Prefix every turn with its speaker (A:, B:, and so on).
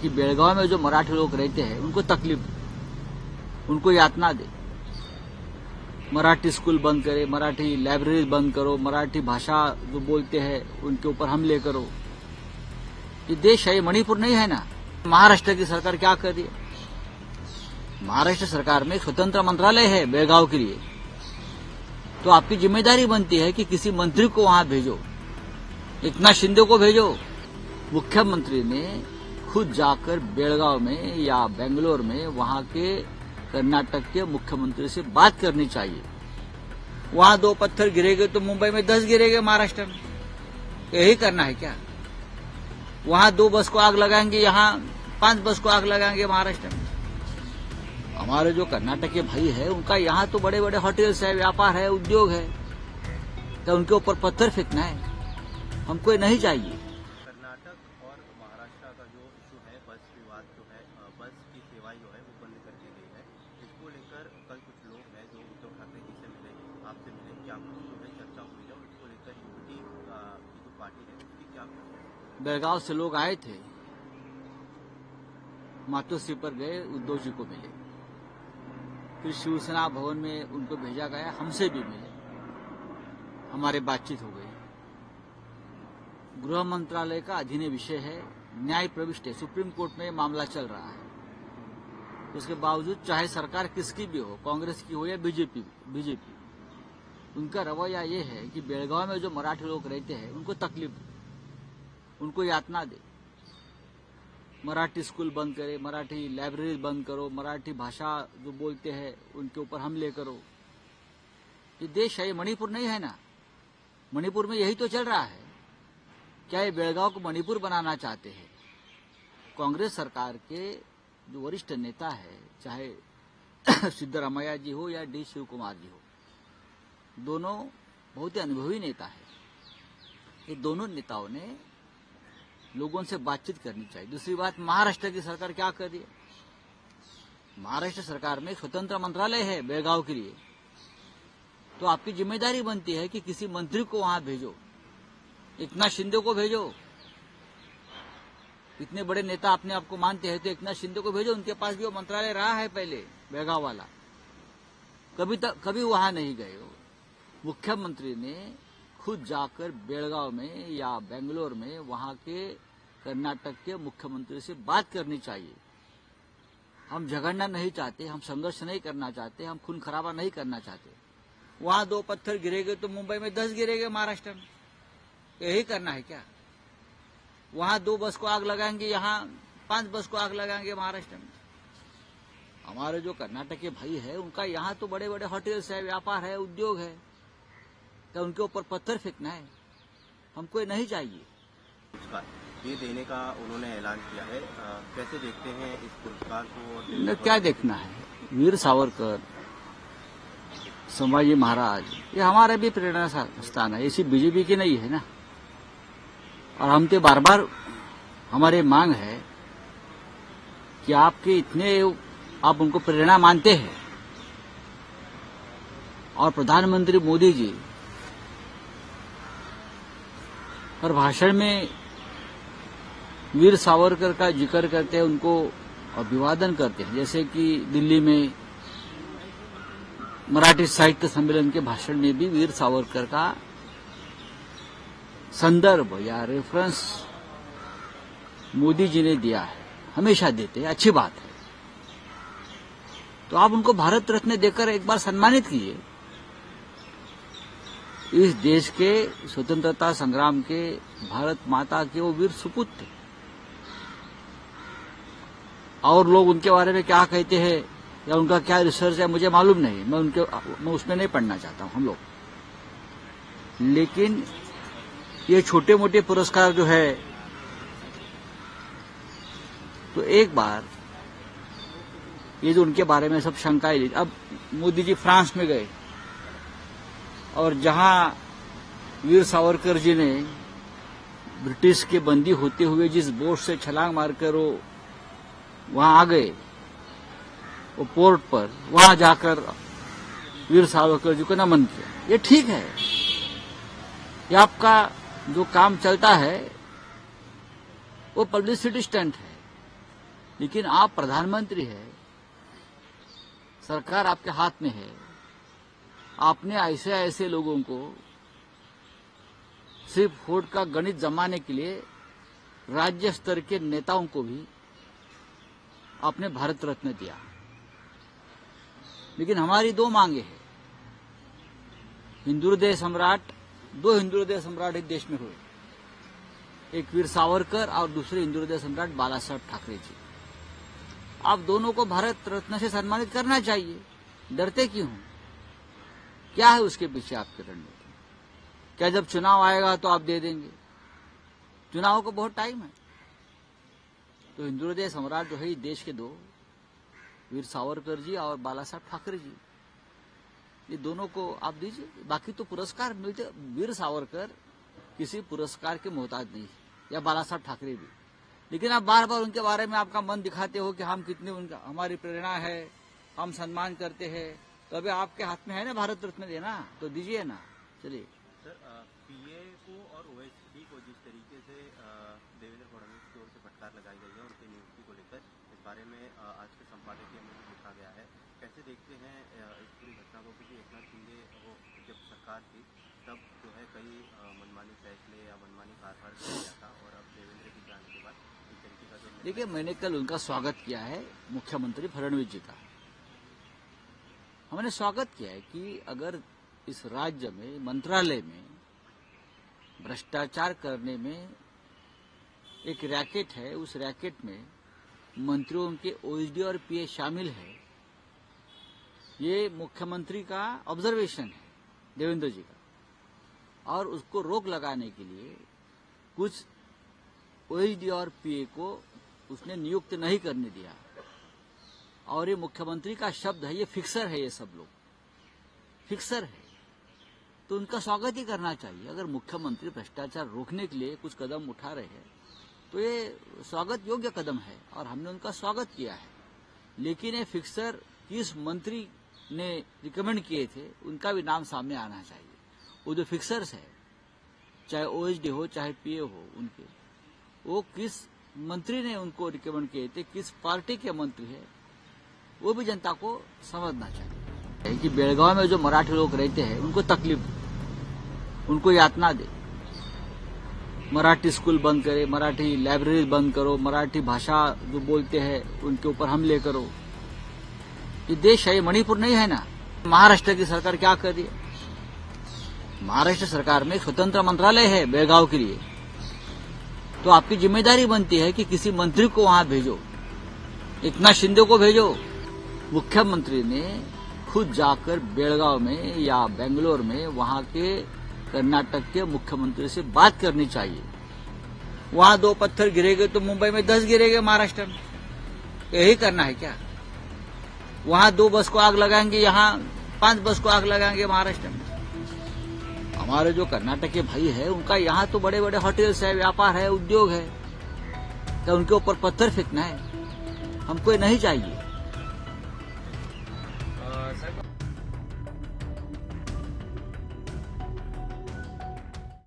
A: कि बेलगांव में जो मराठी लोग रहते हैं उनको तकलीफ दे, उनको यातना दे, मराठी स्कूल बंद करे, मराठी लाइब्रेरी बंद करो, मराठी भाषा जो बोलते हैं उनके ऊपर हमले करो। ये देश है, ये मणिपुर नहीं है ना। महाराष्ट्र की सरकार क्या कर रही है? महाराष्ट्र सरकार में स्वतंत्र मंत्रालय है बेलगांव के लिए, तो आपकी जिम्मेदारी बनती है कि किसी मंत्री को वहां भेजो, एकनाथ शिंदे को भेजो। मुख्यमंत्री ने खुद जाकर बेलगांव में या बेंगलोर में वहां के कर्नाटक के मुख्यमंत्री से बात करनी चाहिए। वहां 2 पत्थर गिरेंगे तो मुंबई में 10 गिरेंगे महाराष्ट्र में। यही करना है क्या? वहां 2 बस को आग लगाएंगे, यहाँ 5 बस को आग लगाएंगे महाराष्ट्र में। हमारे जो कर्नाटक के भाई है उनका यहाँ तो बड़े बड़े होटल्स है, व्यापार है, उद्योग है, तो उनके ऊपर पत्थर फेंकना है हमको ये नहीं चाहिए।
B: कर्नाटक और महाराष्ट्र का जो इशू है, बस विवाद जो है, बस की सेवाएं जो है वो बंद कर दी गई है। इसको लेकर कल कुछ लोग हैं जो उद्धव ठाकरे जी से मिले, आपसे मिले, क्या कुछ जो है चर्चा हुई है? इसको लेकर यूपी की जो पार्टी है उसकी क्या?
A: बेलगांव से लोग आए थे, मातोश्री पर गए, उद्धव जी को मिले, फिर शिवसेना भवन में उनको भेजा गया, हमसे भी मिले, हमारे बातचीत हो गई। गृह मंत्रालय का अधीन विषय है, न्याय प्रविष्ट है, सुप्रीम कोर्ट में मामला चल रहा है। उसके बावजूद चाहे सरकार किसकी भी हो, कांग्रेस की हो या बीजेपी, उनका रवैया ये है कि बेलगांव में जो मराठी लोग रहते हैं उनको तकलीफ दे, उनको यातना दे, मराठी स्कूल बंद करे, मराठी लाइब्रेरी बंद करो, मराठी भाषा जो बोलते हैं उनके ऊपर हमले करो। ये देश है, ये मणिपुर नहीं है ना। मणिपुर में यही तो चल रहा है। क्या ये बेलगांव को मणिपुर बनाना चाहते हैं? कांग्रेस सरकार के जो वरिष्ठ नेता है, चाहे सिद्धरामैया जी हो या डी शिव कुमार जी हो, दोनों बहुत ही अनुभवी नेता है। ये दोनों नेताओं ने लोगों से बातचीत करनी चाहिए। दूसरी बात, महाराष्ट्र की सरकार क्या कर रही है? महाराष्ट्र सरकार में स्वतंत्र मंत्रालय है बेलगांव के लिए, तो आपकी जिम्मेदारी बनती है कि किसी मंत्री को वहां भेजो, एकनाथ शिंदे को भेजो। इतने बड़े नेता अपने आप को मानते हैं तो एकनाथ शिंदे को भेजो, उनके पास भी वो मंत्रालय रहा है पहले बेलगांव वाला, कभी वहां नहीं गए हो। मुख्यमंत्री ने खुद जाकर बेलगांव में या बेंगलोर में वहां के कर्नाटक के मुख्यमंत्री से बात करनी चाहिए। हम झगड़ना नहीं चाहते, हम संघर्ष नहीं करना चाहते, हम खून खराबा नहीं करना चाहते। वहां 2 पत्थर गिरेंगे तो मुंबई में 10 गिरेंगे महाराष्ट्र में। यही करना है क्या? वहां 2 बस को आग लगाएंगे, यहाँ 5 बस को आग लगाएंगे महाराष्ट्र में। हमारे जो कर्नाटक के भाई है उनका यहाँ तो बड़े बड़े होटल्स है, व्यापार है, उद्योग है, तो उनके ऊपर पत्थर फेंकना है हमको ये नहीं चाहिए।
B: ये देने का उन्होंने ऐलान किया है, कैसे देखते हैं इस पुरस्कार को?
A: क्या देखना है? वीर सावरकर, संभाजी महाराज, ये हमारे भी प्रेरणा स्थान है, ऐसी बीजेपी की नहीं है ना। और हम तो बार बार हमारे मांग है कि आपके इतने आप उनको प्रेरणा मानते हैं, और प्रधानमंत्री मोदी जी हर भाषण में वीर सावरकर का जिक्र करते हैं, उनको अभिवादन करते हैं। जैसे कि दिल्ली में मराठी साहित्य सम्मेलन के भाषण में भी वीर सावरकर का संदर्भ या रेफरेंस मोदी जी ने दिया है, हमेशा देते हैं, अच्छी बात है। तो आप उनको भारत रत्न देकर एक बार सम्मानित कीजिए। इस देश के स्वतंत्रता संग्राम के भारत माता के वो वीर सुपुत्र थे। और लोग उनके बारे में क्या कहते हैं या उनका क्या रिसर्च है मुझे मालूम नहीं, मैं उसमें नहीं पढ़ना चाहता हूं हम लोग। लेकिन ये छोटे मोटे पुरस्कार जो है, तो एक बार ये जो उनके बारे में सब शंकाएं ली। अब मोदी जी फ्रांस में गए और जहां वीर सावरकर जी ने ब्रिटिश के बंदी होते हुए जिस बोट से छलांग मारकर वो वहां आ गए, वो पोर्ट पर, वहां जाकर वीर सावरकर जी को नमन किया। ये ठीक है, ये आपका जो काम चलता है वो पब्लिसिटी स्टंट है, लेकिन आप प्रधानमंत्री है, सरकार आपके हाथ में है। आपने ऐसे ऐसे लोगों को सिर्फ वोट का गणित जमाने के लिए राज्य स्तर के नेताओं को भी आपने भारत रत्न दिया। लेकिन हमारी दो मांगे हैं। हिंदू हृदय सम्राट, दो हिंदू हृदय सम्राट इस देश में हुए, एक वीर सावरकर और दूसरे हिंदू हृदय सम्राट बाला साहब ठाकरे जी। आप दोनों को भारत रत्न से सम्मानित करना चाहिए। डरते क्यों हो? क्या है उसके पीछे आपके रणनीति? क्या जब चुनाव आएगा तो आप दे देंगे? चुनाव को बहुत टाइम है। तो हिंदू हृदय सम्राट जो है इस देश के दो, वीर सावरकर जी और बाला साहब ठाकरे जी, ये दोनों को आप दीजिए। बाकी तो पुरस्कार मिलते। वीर सावरकर किसी पुरस्कार के मोहताज नहीं, या बाला साहब ठाकरे भी। लेकिन आप बार बार उनके बारे में आपका मन दिखाते हो कि हम कितने उनका हमारी प्रेरणा है, हम सम्मान करते हैं। तो अभी आपके हाथ में है ना भारत रत्न देना, तो दीजिए ना। चलिए
B: सर, पीए को और ओएसडी को जिस तरीके से देवेंद्र फडणवीस की ओर से फटकार लगाई गई है उनकी नियुक्ति को लेकर, इस बारे में आज के संपादकीय में भी लिखा गया है। कैसे देखते हैं इस पूरी घटना को? क्योंकि एकनाथ शिंदे वो जब सरकार थी तब जो है कई मनमानी फैसले या मनमानी कारभार किया गया था, और अब देवेंद्र की जाने के बाद इस तरीके का जो
A: देखिए, मैंने कल उनका स्वागत किया है, मुख्यमंत्री फडणवीस जी का। हमने स्वागत किया है कि अगर इस राज्य में मंत्रालय में भ्रष्टाचार करने में एक रैकेट है, उस रैकेट में मंत्रियों के ओएसडी और पीए शामिल है, ये मुख्यमंत्री का ऑब्जर्वेशन है देवेंद्र जी का। और उसको रोक लगाने के लिए कुछ ओएसडी और पीए को उसने नियुक्त नहीं करने दिया। और ये मुख्यमंत्री का शब्द है, ये फिक्सर है, ये सब लोग फिक्सर है। तो उनका स्वागत ही करना चाहिए। अगर मुख्यमंत्री भ्रष्टाचार रोकने के लिए कुछ कदम उठा रहे हैं तो ये स्वागत योग्य कदम है और हमने उनका स्वागत किया है। लेकिन ये फिक्सर किस मंत्री ने रिकमेंड किए थे उनका भी नाम सामने आना चाहिए। वो जो फिक्सर्स है, चाहे ओएसडी हो चाहे पीए हो, उनके वो किस मंत्री ने उनको रिकमेंड किए थे, किस पार्टी के मंत्री है, वो भी जनता को समझना चाहिए कि बेलगांव में जो मराठी लोग रहते हैं उनको तकलीफ, उनको यातना दे। मराठी स्कूल बंद करे, मराठी लाइब्रेरी बंद करो, मराठी भाषा जो बोलते हैं उनके ऊपर हमले करो। ये देश है, ये मणिपुर नहीं है ना। महाराष्ट्र की सरकार क्या कर रही है? महाराष्ट्र सरकार में स्वतंत्र मंत्रालय है बेलगांव के लिए। तो आपकी जिम्मेदारी बनती है कि किसी मंत्री को वहां भेजो, एकनाथ शिंदे को भेजो। मुख्यमंत्री ने खुद जाकर बेलगांव में या बेंगलोर में वहां के कर्नाटक के मुख्यमंत्री से बात करनी चाहिए। वहां 2 पत्थर गिरेंगे तो मुंबई में 10 गिरेंगे महाराष्ट्र में। यही करना है क्या? वहां 2 बस को आग लगाएंगे, यहाँ 5 बस को आग लगाएंगे महाराष्ट्र में। हमारे जो कर्नाटक के भाई है उनका यहाँ तो बड़े बड़े होटल्स है, व्यापार है, उद्योग है। तो उनके ऊपर पत्थर फेंकना है हमको नहीं चाहिए।